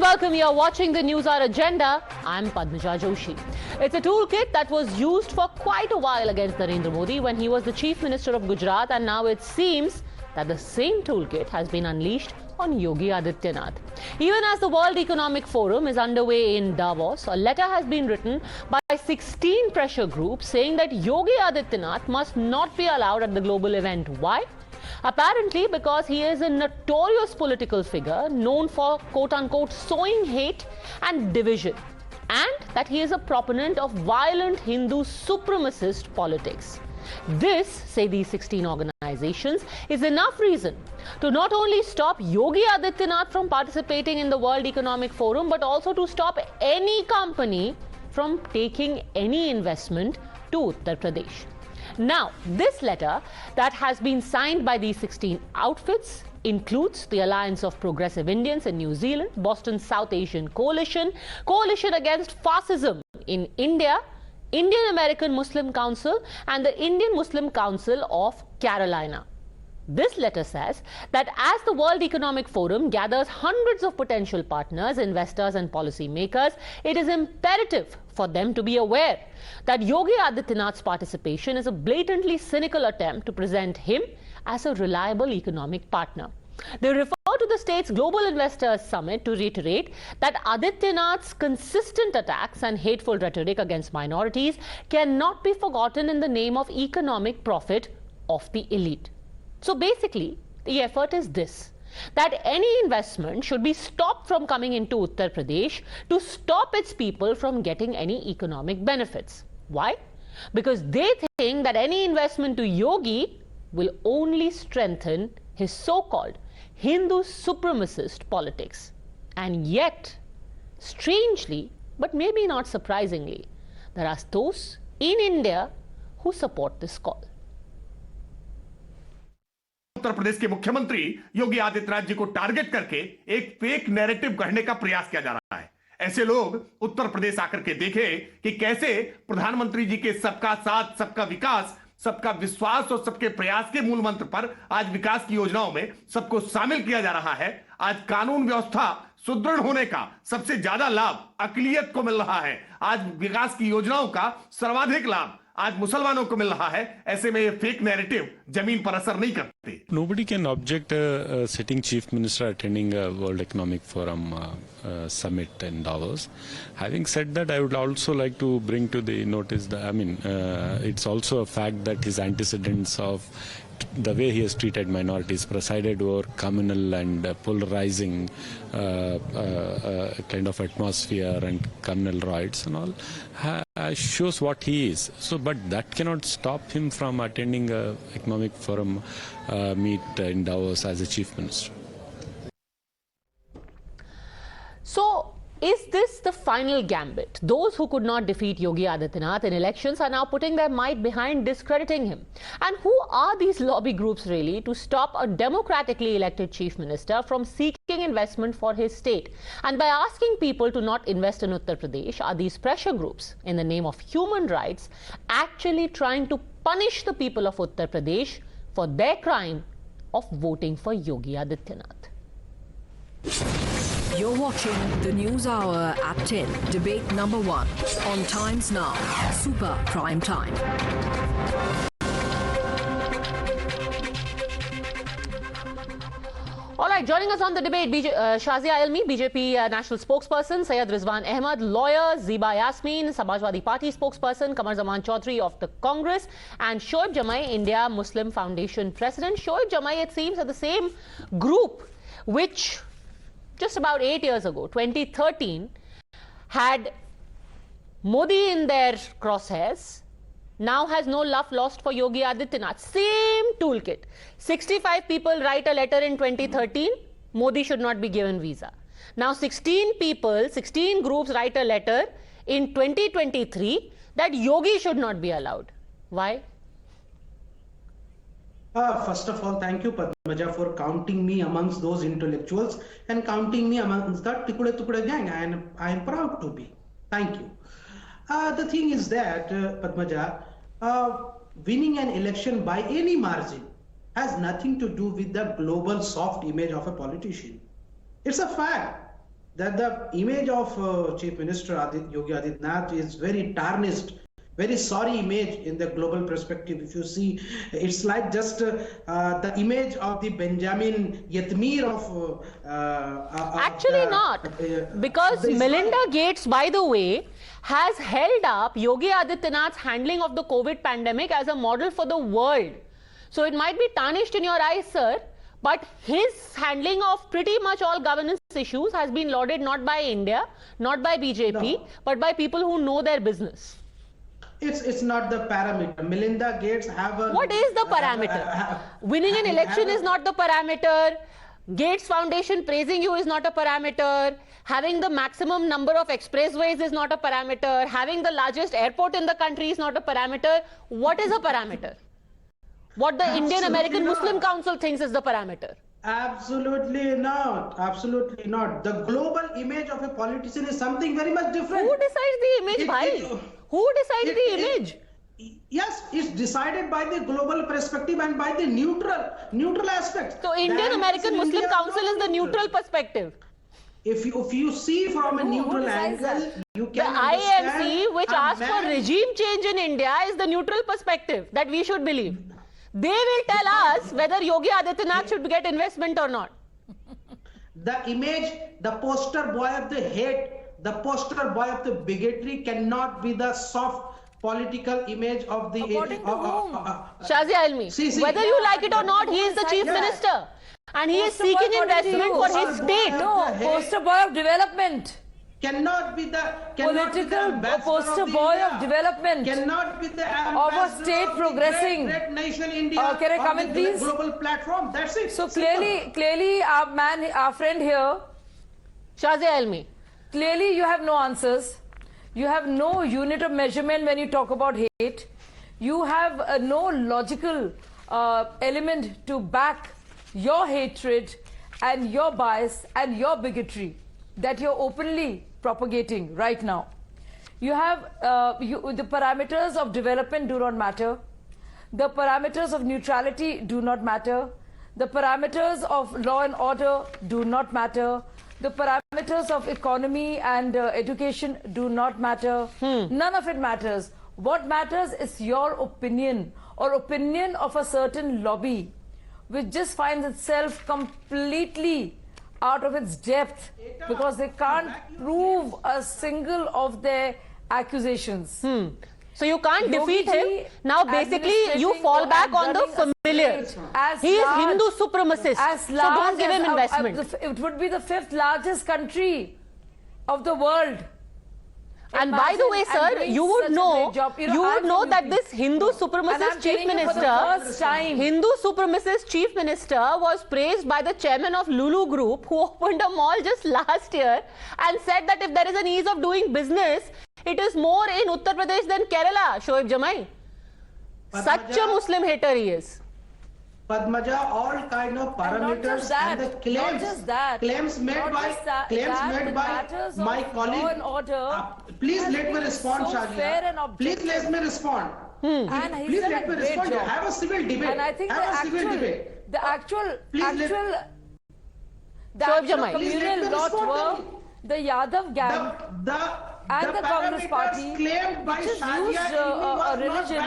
welcome. You're watching the Newshour Agenda. I'm Padmaja Joshi. It's a toolkit that was used for quite a while against Narendra Modi when he was the Chief Minister of Gujarat, and now it seems that the same toolkit has been unleashed on Yogi Adityanath. Even as the World Economic Forum is underway in Davos, a letter has been written by 16 pressure groups saying that Yogi Adityanath must not be allowed at the global event. Why? Apparently because he is a notorious political figure known for quote-unquote sowing hate and division, and that he is a proponent of violent Hindu supremacist politics. This, say these 16 organizations, is enough reason to not only stop Yogi Adityanath from participating in the World Economic Forum, but also to stop any company from taking any investment to Uttar Pradesh. Now, this letter that has been signed by these 16 outfits includes the Alliance of Progressive Indians in New Zealand, Boston South Asian Coalition, Coalition Against Fascism in India, Indian American Muslim Council, and the Indian Muslim Council of Carolina. This letter says that as the World Economic Forum gathers hundreds of potential partners, investors and policy makers, it is imperative for them to be aware that Yogi Adityanath's participation is a blatantly cynical attempt to present him as a reliable economic partner. They refer to the state's Global Investors Summit to reiterate that Adityanath's consistent attacks and hateful rhetoric against minorities cannot be forgotten in the name of economic profit of the elite. So basically, the effort is this, that any investment should be stopped from coming into Uttar Pradesh to stop its people from getting any economic benefits. Why? Because they think that any investment to Yogi will only strengthen his so-called Hindu supremacist politics. And yet, strangely, but maybe not surprisingly, there are those in India who support this call. Uttar Pradesh के मुख्यमंत्री योगी आदित्यनाथ जी को target करके एक fake narrative गढ़ने का प्रयास किया जा रहा है। ऐसे लोग उत्तर प्रदेश आकर के देखें कि कैसे प्रधानमंत्री जी के सबका साथ, सबका विकास, सबका विश्वास और सबके प्रयास के मूल मंत्र पर आज विकास की योजनाओं में सबको शामिल किया जा रहा है। आज कानून व्यवस्था सुदृढ़ होने का सबसे ज्यादा लाभ अकलियत को मिल रहा है। आज विकास की योजनाओं का सर्वाधिक लाभ आज मुसलमानों को मिल रहा है। ऐसे में ये फेक नैरेटिव जमीन पर असर नहीं करते। Nobody can object a sitting chief minister attending a World Economic Forum summit in Davos. Having said that, I would also like to bring to the notice that it's also a fact that his antecedents of the way he has treated minorities, presided over communal and polarizing kind of atmosphere and communal riots and all, shows what he is. So, but that cannot stop him from attending a economic forum meet in Davos as a chief minister. So, is this the final gambit? Those who could not defeat Yogi Adityanath in elections are now putting their might behind discrediting him. And who are these lobby groups really to stop a democratically elected chief minister from seeking investment for his state? And by asking people to not invest in Uttar Pradesh, are these pressure groups, in the name of human rights, actually trying to punish the people of Uttar Pradesh for their crime of voting for Yogi Adityanath? You're watching the News Hour at 10, debate number 1 on Times Now, Super Prime Time. All right, joining us on the debate, Shazia Ilmi, BJP National Spokesperson, Syed Rizwan Ahmad, lawyer, Ziba Yasmin, Samajwadi Party Spokesperson, Kamar Zaman Chaudhary of the Congress, and Shoaib Jamai, India Muslim Foundation President. Shoaib Jamai, it seems, are the same group which just about 8 years ago, 2013, had Modi in their crosshairs, now has no love lost for Yogi Adityanath. Same toolkit. 65 people write a letter in 2013, Modi should not be given visa. Now 16 people, 16 groups write a letter in 2023 that Yogi should not be allowed. Why? First of all, thank you, Padmaja, for counting me amongst those intellectuals and counting me amongst that Tukure gang. I am proud to be. Thank you. The thing is that, Padmaja, winning an election by any margin has nothing to do with the global soft image of a politician. It's a fact that the image of Chief Minister Yogi Adityanath is very tarnished, very sorry image in the global perspective. If you see, it's like just the image of the Benjamin Yetmir of actually not, because Melinda Gates, by the way, has held up Yogi Adityanath's handling of the COVID pandemic as a model for the world. So it might be tarnished in your eyes, sir, but his handling of pretty much all governance issues has been lauded not by India, not by BJP, but by people who know their business. It's not the parameter. Melinda Gates have a... What is the parameter? Winning an election is not the parameter. Gates Foundation praising you is not a parameter. Having the maximum number of expressways is not a parameter. Having the largest airport in the country is not a parameter. What is a parameter? What the Indian American Muslim Council thinks is the parameter. Absolutely not. Absolutely not. The global image of a politician is something very much different. Who decides the image, bhai? Who decides the image? Yes, it's decided by the global perspective and by the neutral aspect. So Indian American Muslim Council is the neutral perspective. If you see from a neutral angle, you can The IMC, which asked for regime change in India, is the neutral perspective that we should believe. They will tell us whether Yogi Adityanath should get investment or not. The image, the poster boy of the hate, the poster boy of the bigotry cannot be the soft political image of the... According to whom? Shazia Almi, whether you like it or not, he is the chief minister. And he is seeking investment for his state. No, poster boy of development. Cannot be the Political poster boy of development. Cannot be the Of a state progressing. Great nation India. Can I come in, please? Global platform. That's it. So clearly, our friend here, Shazia Almi. clearly you have no answers. You have no unit of measurement when you talk about hate. You have no logical element to back your hatred and your bias and your bigotry that you're openly propagating right now. You have the parameters of development do not matter. The parameters of neutrality do not matter. The parameters of law and order do not matter. The parameters of economy and education do not matter. None of it matters. What matters is your opinion or opinion of a certain lobby which just finds itself completely out of its depth because they can't prove a single of their accusations. So you can't Yogi defeat him. Now basically you fall back on the familiar. He is Hindu supremacist. So don't give him investment. It would be the 5th largest country of the world. And by the way, sir, you would know that this Hindu supremacist chief minister was praised by the chairman of Lulu Group, who opened a mall just last year and said that if there is an ease of doing business, it is more in Uttar Pradesh than Kerala. Shoaib Jamai. Such a Muslim hater he is. Padmaja, all kind of parameters and the claims made by my colleague. Please let me respond, Shazia. Please let me respond. Please let me respond. Have a civil debate. And I think the actual communal lot were the Yadav gang and the Congress party, which is used a religion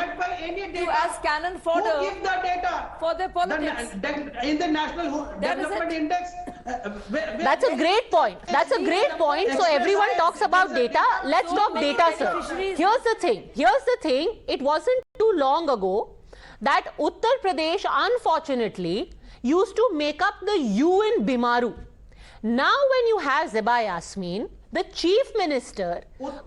as cannon fodder for their politics. In the National Development Index. That's a great point. That's a great point. So everyone talks about data. Let's talk data, sir. Here's the thing. It wasn't too long ago that Uttar Pradesh, unfortunately, used to make up the U in Bimaru. Now when you have Zeba Yasmin, the chief minister,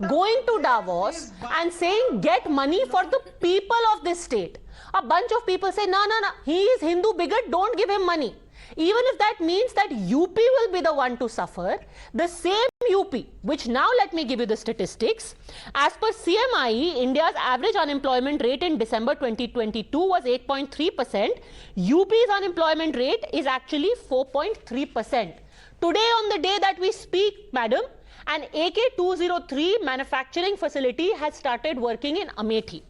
going to Davos and saying get money for the people of this state. A bunch of people say, no, he is Hindu bigot, don't give him money. Even if that means that UP will be the one to suffer, the same UP, which now let me give you the statistics. As per CMIE, India's average unemployment rate in December 2022 was 8.3%. UP's unemployment rate is actually 4.3%. Today, on the day that we speak, madam, an AK-203 manufacturing facility has started working in Amethi.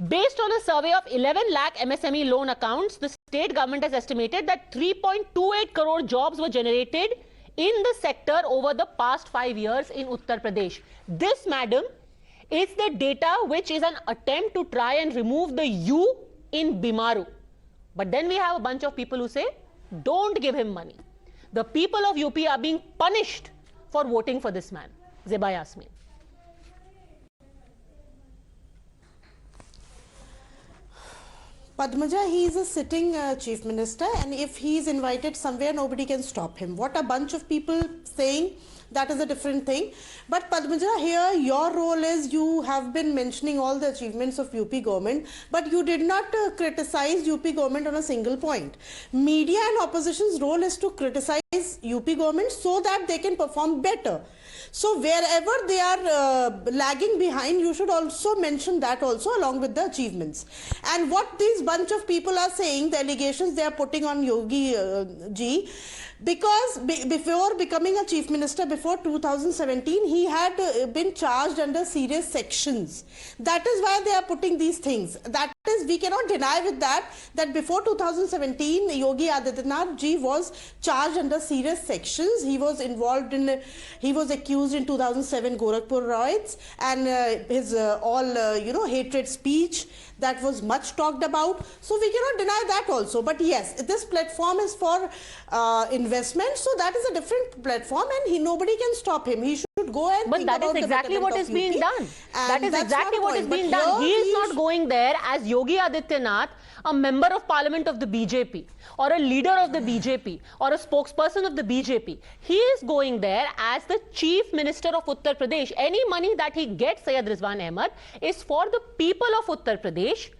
Based on a survey of 11 lakh MSME loan accounts, the state government has estimated that 3.28 crore jobs were generated in the sector over the past 5 years in Uttar Pradesh. This, madam, is the data which is an attempt to try and remove the U in Bimaru. But then we have a bunch of people who say, don't give him money. The people of UP are being punished for voting for this man. Zeba Yasmin. Padmaja, he is a sitting chief minister, and if he is invited somewhere, nobody can stop him. What a bunch of people saying, that is a different thing. But Padmaja, here your role is, you have been mentioning all the achievements of UP government, but you did not criticize UP government on a single point. Media and opposition's role is to criticize UP government so that they can perform better. So wherever they are lagging behind, you should also mention that also along with the achievements. And what these bunch of people are saying, the allegations they are putting on Yogi ji, because before becoming a chief minister, before 2017, he had been charged under serious sections. That is why they are putting these things. That is, we cannot deny with that before 2017, Yogi Adityanath ji was charged under serious sections. He was involved in, he was accused in 2007 Gorakhpur riots, and his hatred speech that was much talked about. So we cannot deny that also. But yes, this platform is for investment, so that is a different platform, and nobody can stop him. He should go and but that is exactly what is being done. That is exactly what is being done. He is not going there as Yogi Adityanath, a member of parliament of the BJP, or a leader of the BJP, or a spokesperson of the BJP. He is going there as the chief minister of Uttar Pradesh. Any money that he gets, Syed Rizwan Ahmed, is for the people of Uttar Pradesh.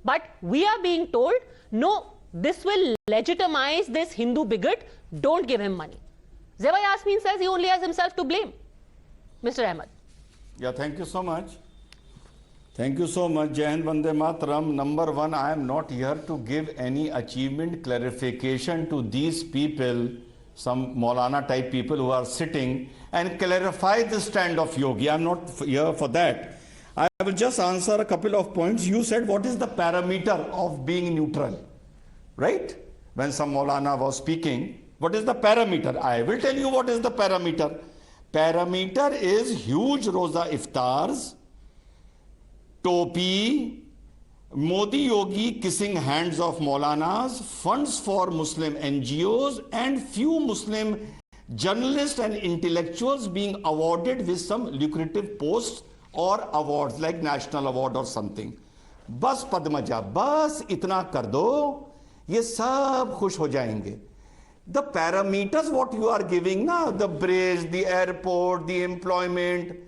But we are being told, no, this will legitimize this Hindu bigot. Don't give him money. Zeba Yasmin says he only has himself to blame. Mr. Ahmed. Yeah, thank you so much. Thank you so much. Jai Hind, Vande Mataram. Number one, I am not here to give any achievement clarification to these people, some Maulana type people who are sitting, and clarify the stand of Yogi. I am not here for that. I will just answer a couple of points. You said, what is the parameter of being neutral? Right? When some Maulana was speaking, what is the parameter? I will tell you what is the parameter. Parameter is huge Roza Iftars, Topi, Modi Yogi kissing hands of Maulanas, funds for Muslim NGOs, and few Muslim journalists and intellectuals being awarded with some lucrative posts or awards like National Award or something. Bas Padmaja, bas itna kar do, ye sab khush ho jayenge. The parameters what you are giving now, the bridge, the airport, the employment,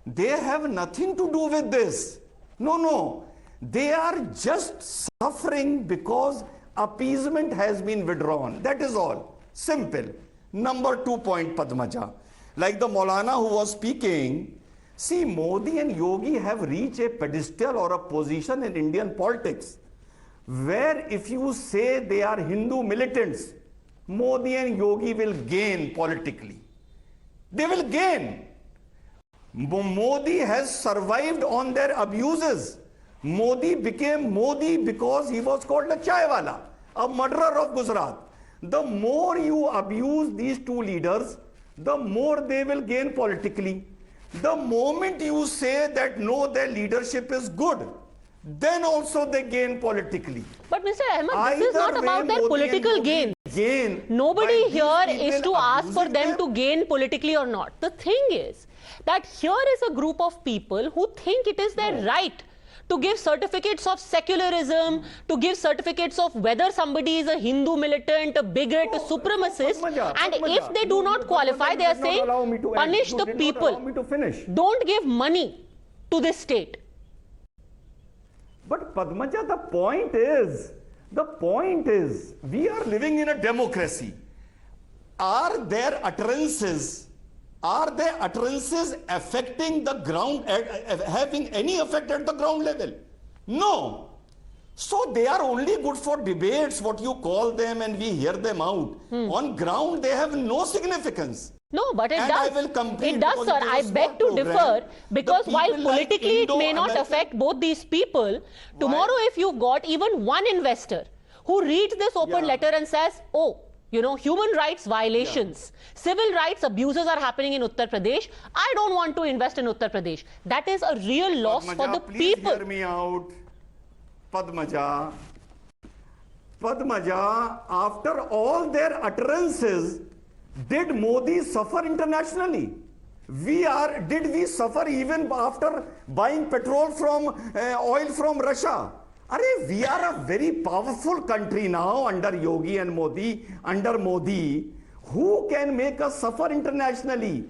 they have nothing to do with this. No. They are just suffering because appeasement has been withdrawn. That is all. Simple. Number 2 point, Padmaja. Like the Maulana who was speaking, see, Modi and Yogi have reached a pedestal or a position in Indian politics where if you say they are Hindu militants, Modi and Yogi will gain politically. They will gain. Modi has survived on their abuses. Modi became Modi because he was called a chaiwala, a murderer of Gujarat. The more you abuse these two leaders, the more they will gain politically. The moment you say that no, their leadership is good, then also they gain politically. But Mr. Ahmed, this is not about their political gain. Nobody here is to ask for them to gain politically or not. The thing is that here is a group of people who think it is their right to give certificates of secularism, to give certificates of whether somebody is a Hindu militant, a bigot, a supremacist, and if they do not qualify, they are saying, punish the people. Don't give money to this state. But Padmaja, the point is, we are living in a democracy. Are there utterances affecting the ground, having any effect at the ground level? No. So they are only good for debates, what you call them, and we hear them out. On ground, they have no significance. No, but it and does. It does, sir. I beg to differ, because while politically it may not affect both these people, tomorrow if you got even one investor who reads this open letter and says, oh, human rights violations, civil rights abuses are happening in Uttar Pradesh. I don't want to invest in Uttar Pradesh. That is a real loss for the please people. Hear me out. Padmaja, after all their utterances, did Modi suffer internationally? Did we suffer even after buying petrol from oil from Russia? We are a very powerful country now under Yogi and Modi, under Modi. Who can make us suffer internationally?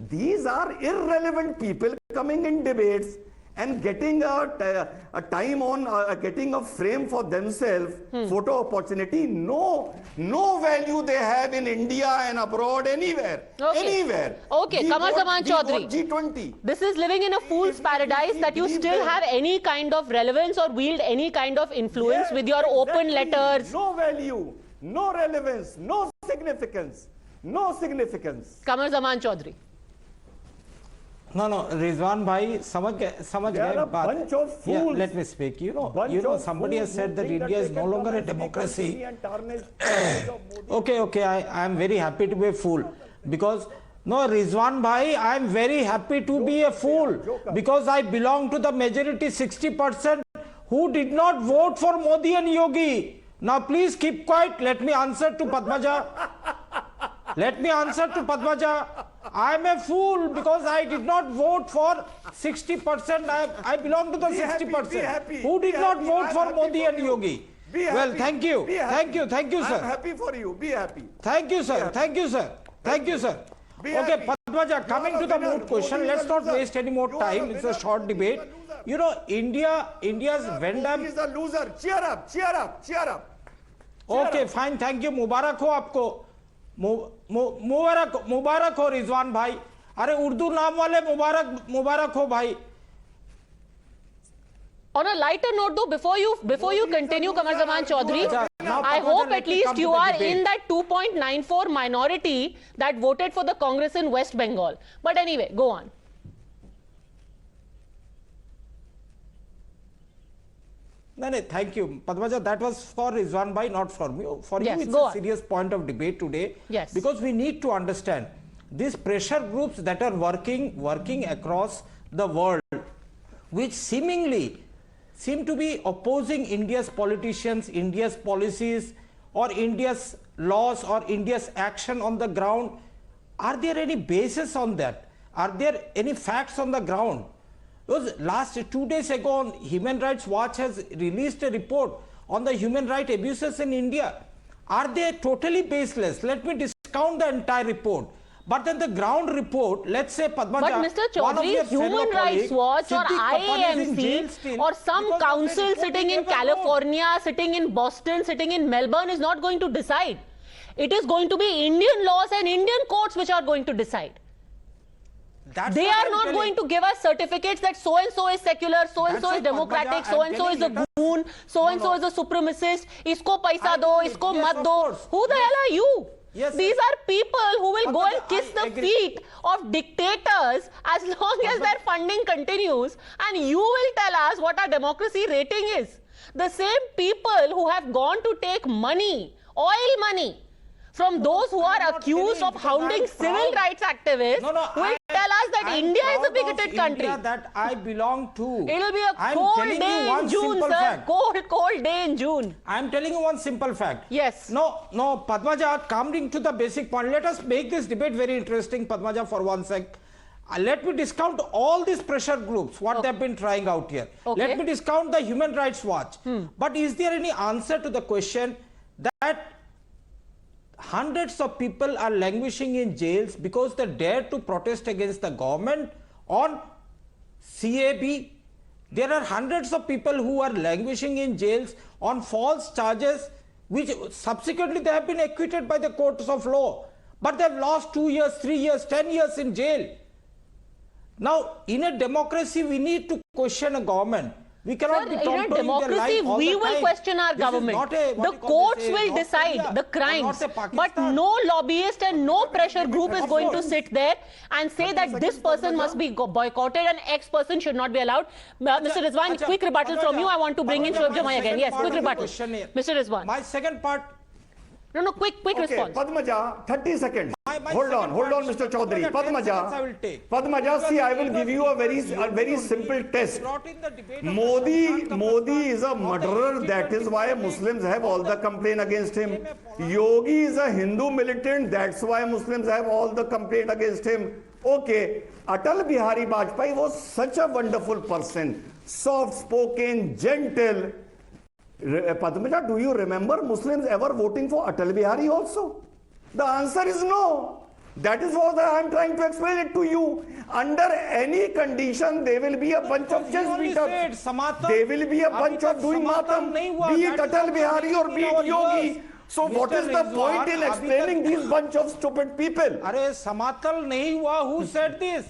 These are irrelevant people coming in debates and getting a time on, getting a frame for themselves, photo opportunity. No value they have in India and abroad, anywhere. Anywhere. Okay, Kamar Zaman Chaudhary. G20. This is living in a fool's paradise that you still have any kind of relevance or wield any kind of influence with your open letters. No value, no relevance, no significance. No significance. Kamar Zaman Chaudhary. No, Rizwan bhai, samajh gaye bunch of fools. Let me speak. Somebody has said that India is no longer a democracy. Okay, I am very happy to be a fool. Because, Rizwan bhai, I am very happy to be a fool. Because I belong to the majority 60% who did not vote for Modi and Yogi. Now please keep quiet. Let me answer to Padmaja. I am a fool because I did not vote for 60%. I belong to the 60%. Who did not vote for Modi and Yogi? Well, thank you. Thank you, sir. I am happy for you. Be happy. Thank you, sir. Okay, Padmaja, coming to the moot question, let's not waste any more time. It's a short debate. India's Vendam is a loser. Cheer up. Okay, fine. Thank you. Mubarak ho aapko. मुबारक हो रिजवान भाई. अरे उर्दू नाम वाले मुबारक हो भाई. On a lighter note though, before you continue, Kamar Zaman Chaudhary, I hope at least you are in that 2.94 minority that voted for the Congress in West Bengal. But anyway, go on. No, thank you. Padmaja, that was for Rizwan bhai, not for me. For yes, you, it's a serious point of debate today. Yes. Because we need to understand these pressure groups that are working across the world, which seemingly seem to be opposing India's politicians, India's policies, or India's laws, or India's action on the ground. Are there any basis on that? Are there any facts on the ground? Because last 2 days ago, Human Rights Watch has released a report on the human rights abuses in India. Are they totally baseless? Let me discount the entire report. But then the ground report, let's say Padmaja, but Mr. Chaudhary, Human Rights Watch or IAMC or some council sitting in California, sitting in Boston, sitting in Melbourne is not going to decide. It is going to be Indian laws and Indian courts which are going to decide. They are not going to give us certificates that so-and-so is secular, so-and-so is democratic, so-and-so is a goon, so-and-so is a supremacist, isko paisa do, isko mat do. Who the hell are you? Yes, these are people who will go and kiss the feet of dictators as long as their funding continues, and you will tell us what our democracy rating is. The same people who have gone to take money, oil money, from those who are accused of hounding civil rights activists, will tell us that India is a bigoted country. India that I belong to. It will be a cold day in June, sir. Cold day in June. I am telling you one simple fact. Yes. No, Padmaja, coming to the basic point, let us make this debate very interesting, Padmaja, for one sec. Let me discount all these pressure groups, what they have been trying out here. Okay. Let me discount the Human Rights Watch. But is there any answer to the question that hundreds of people are languishing in jails because they dare to protest against the government on CAB? There are hundreds of people who are languishing in jails on false charges, which subsequently they have been acquitted by the courts of law. But they have lost 2 years, 3 years, 10 years in jail. Now, in a democracy, we need to question a government. We cannot be in a democracy, we will question our government. The courts will decide the crimes. But no lobbyist and no pressure group is going to sit there and say that this person must be boycotted and X person should not be allowed. Mr. Rizwan, quick rebuttal from you. I want to bring in Shoaib Jamai again. Yes, quick rebuttal. Mr. Rizwan. My second part. No, quick response. Padmaja, 30 seconds. Hold on, Mr. Chaudhary. I will Padmaja, see, I will give you a very simple test. Modi is a murderer. That is why Muslims have all the complaint against him. Yogi is a Hindu militant. That's why Muslims have all the complaint against him. Okay, Atal Bihari Vajpayee was such a wonderful person, soft-spoken, gentle. Padmaja, do you remember Muslims ever voting for Atal Bihari also? The answer is no. That is what I am trying to explain it to you. Under any condition, there will be a bunch of chest beaters. There will be a bunch of doing matam, be it Atal Bihari or be it Yogi. So what is the point in explaining these bunch of stupid people? Arey, Samatal nahi hua. Who said this?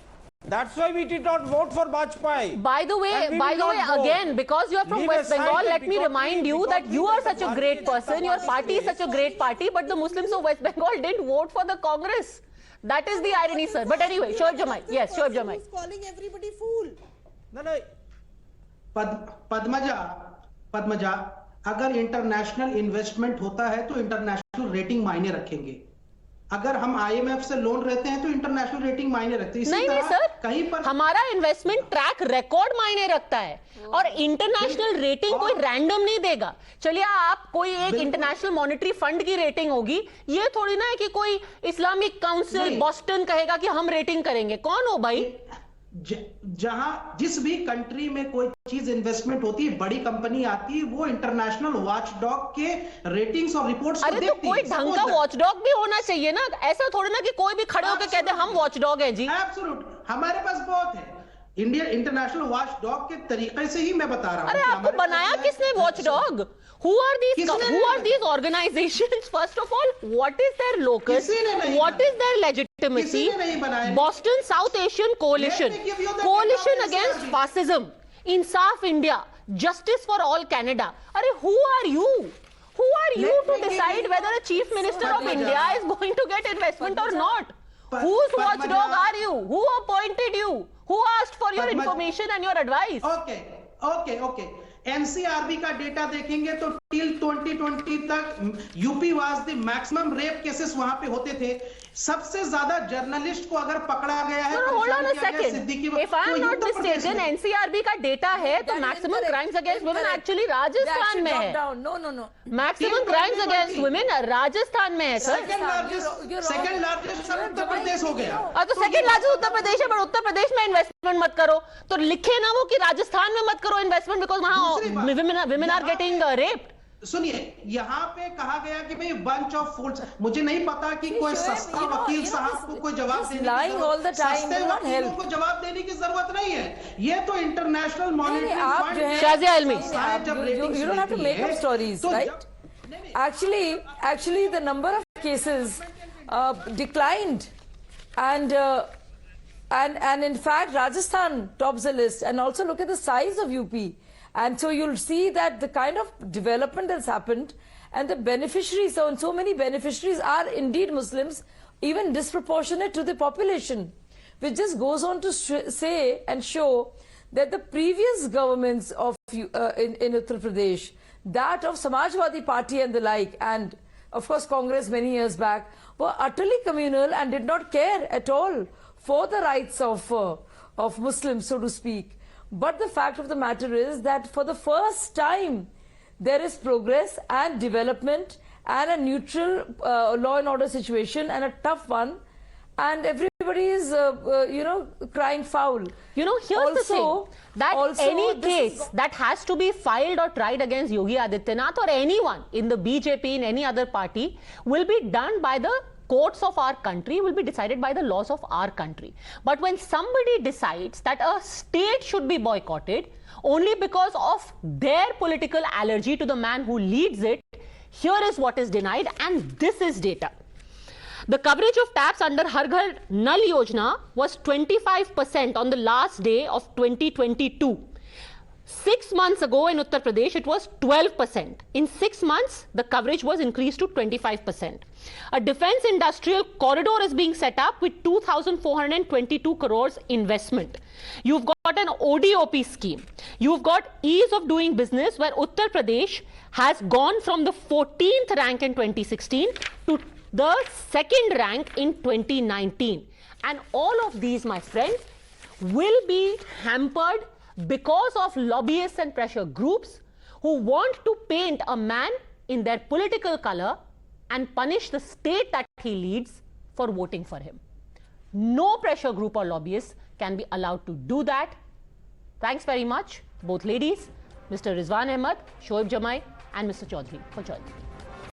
That's why we did not vote for Vajpayee. By the way, again, because you are from West Bengal, let me remind you that you are such a great person, your party is such a great party, but the Muslims of West Bengal didn't vote for the Congress. That is the irony, sir. But anyway, Shoaib Jamai. Yes, Shoaib Jamai. Who's calling everybody fool? No. Padmaja, अगर international investment होता है तो international rating मायने रखेंगे. अगर हम IMF से loan रहते हैं तो इंटरनेशनल रेटिंग मायने रखते हैं. नहीं सर, कहीं पर हमारा इन्वेस्टमेंट ट्रैक रिकॉर्ड मायने रखता है और इंटरनेशनल रेटिंग कोई रैंडम नहीं देगा. चलिए आप कोई एक इंटरनेशनल मॉनेटरी फंड की रेटिंग होगी, ये थोड़ी ना है कि कोई इस्लामिक काउंसिल बॉस्टन कहेगा कि हम रेटिंग करेंगे. कौन हो भाई? जहां जिस भी कंट्री में कोई चीज इन्वेस्टमेंट होती है, बड़ी कंपनी आती है, वो इंटरनेशनल वॉचडॉग के रेटिंग्स और रिपोर्ट्स को देखती है. अरे तो कोई ढंग का वॉचडॉग भी होना चाहिए ना. ऐसा थोड़ी ना कि कोई भी खड़े होकर कहते हम वॉचडॉग हैं जी. एब्सोल्यूट, हमारे पास बहुत है. इंडिया इंटरनेशनल वॉचडॉग के तरीके से ही मैं बता रहा हूं. अरे आपको बनाया किसने watchdog? Who are these organizations? First of all, what is their locus? What is their legitimacy? Boston South Asian Coalition against fascism, Insaf India, Justice for All Canada. Arey, who are you? Who are you to decide whether a chief minister of India is going to get investment or not? Whose watchdog are you? Who appointed you? Who asked for your information and your advice? Okay. NCRB का data देखेंगे तो till 2020 तक UP was the maximum rape cases वहां पे होते थे. सबसे ज्यादा जर्नलिस्ट को अगर पकड़ा गया है, hold on a second. If I am not mistaken, NCRB का डेटा है तो maximum crimes against women actually Rajasthan में है. No. Maximum crimes against women Rajasthan में है sir. Second largest Uttar Pradesh हो गया. तो सेकंड लार्जेस्ट उत्तर प्रदेश है, पर उत्तर प्रदेश में इन्वेस्टमेंट मत करो. तो लिखे ना वो कि राजस्थान में मत करो इन्वेस्टमेंट बिकॉज वहां women are getting raped. सुनिए, यहाँ पे कहा गया कि भाई bunch of fools. मुझे नहीं पता कि कोई सस्ता वकील साहब को कोई जवाब देने की सस्ते वकीलों को जवाब देने की जरूरत नहीं है. ये तो international monetary fund. Shazia Ilmi, you don't have to make up stories, right? Actually, the number of cases declined, and in fact, Rajasthan tops the list. And also look at the size of UP. And so you'll see that the kind of development that's happened and the beneficiaries, so many beneficiaries are indeed Muslims, even disproportionate to the population, which just goes on to say and show that the previous governments of in Uttar Pradesh, that of Samajwadi Party and the like, and of course Congress many years back, were utterly communal and did not care at all for the rights of Muslims, so to speak. But the fact of the matter is that for the first time, there is progress and development and a neutral law and order situation, and a tough one, and everybody is, crying foul. Here's the thing, that any case that has to be filed or tried against Yogi Adityanath or anyone in the BJP, in any other party, will be done by the courts of our country, will be decided by the laws of our country. But when somebody decides that a state should be boycotted only because of their political allergy to the man who leads it, here is what is denied, and this is data. The coverage of taps under Har Ghar Nal Yojana was 25% on the last day of 2022. 6 months ago in Uttar Pradesh, it was 12%. In 6 months, the coverage was increased to 25%. A defense industrial corridor is being set up with 2,422 crores investment. You've got an ODOP scheme. You've got ease of doing business, where Uttar Pradesh has gone from the 14th rank in 2016 to the 2nd rank in 2019. And all of these, my friends, will be hampered because of lobbyists and pressure groups who want to paint a man in their political color and punish the state that he leads for voting for him. No pressure group or lobbyist can be allowed to do that. Thanks very much, both ladies, Mr. Rizwan Ahmed, Shoaib Jamai, and Mr. Chaudhary, for joining me.